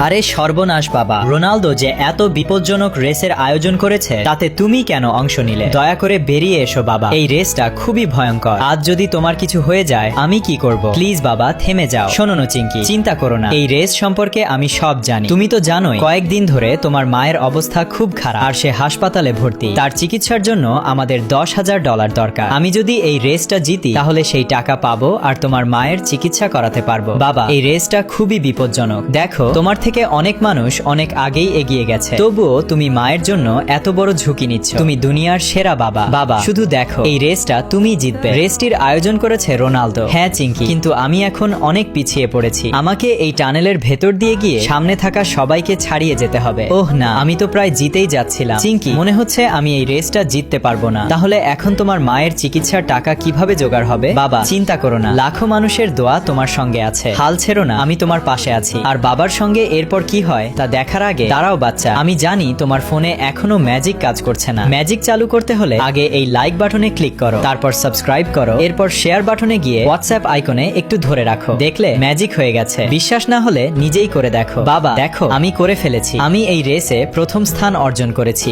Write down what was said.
আরে সর্বনাশ বাবা, রোনালদো যে এত বিপজ্জনক রেসের আয়োজন করেছে তাতে তুমি কেন অংশ নিলে? দয়া করে বেরিয়ে এসো বাবা, এই রেসটা খুবই ভয়ঙ্কর। আজ যদি তোমার কিছু হয়ে যায় আমি কি করব? প্লিজ বাবা থেমে যাও। শোনো না চিঙ্কি, চিন্তা করো না, এই রেস সম্পর্কে আমি সব জানি। তুমি তো জানোই কয়েকদিন ধরে তোমার মায়ের অবস্থা খুব খারাপ আর সে হাসপাতালে ভর্তি। তার চিকিৎসার জন্য আমাদের $10,000 দরকার। আমি যদি এই রেসটা জিতি তাহলে সেই টাকা পাবো আর তোমার মায়ের চিকিৎসা করাতে পারবো। বাবা, এই রেসটা খুবই বিপজ্জনক। দেখো, তোমার থেকে অনেক মানুষ অনেক আগেই এগিয়ে গেছে, তবুও তুমি মায়ের জন্য এত বড় ঝুঁকি নিচ্ছ। তুমি দুনিয়ার সেরা বাবা। বাবা, শুধু দেখো, এই রেসটা তুমি জিতবে। রেসটির আয়োজন করেছে রোনালদো। হ্যাঁ চিঙ্কি, কিন্তু আমি এখন অনেক পিছিয়ে পড়েছি। আমাকে এই টানেলের ভেতর দিয়ে গিয়ে সামনে থাকা সবাইকে ছাড়িয়ে যেতে হবে। ওহ না, আমি তো প্রায় জিতেই যাচ্ছিলাম। চিঙ্কি, মনে হচ্ছে আমি এই রেসটা জিততে পারবো না। তাহলে এখন তোমার মায়ের চিকিৎসার টাকা কিভাবে জোগাড় হবে? বাবা, চিন্তা করো না, লাখো মানুষের দোয়া তোমার সঙ্গে আছে। হাল ছেড়ো না, আমি তোমার পাশে আছি। আর বাবার সঙ্গে এরপর কি হয় তা দেখার আগে দাঁড়াও বাচ্চা, আমি জানি তোমার ফোনে এখনো ম্যাজিক কাজ করছে না। ম্যাজিক চালু করতে হলে আগে এই লাইক বাটনে ক্লিক করো, তারপর সাবস্ক্রাইব করো, এরপর শেয়ার বাটনে গিয়ে হোয়াটসঅ্যাপ আইকনে একটু ধরে রাখো। দেখলে ম্যাজিক হয়ে গেছে। বিশ্বাস না হলে নিজেই করে দেখো। বাবা দেখো, আমি করে ফেলেছি। আমি এই রেসে প্রথম স্থান অর্জন করেছি।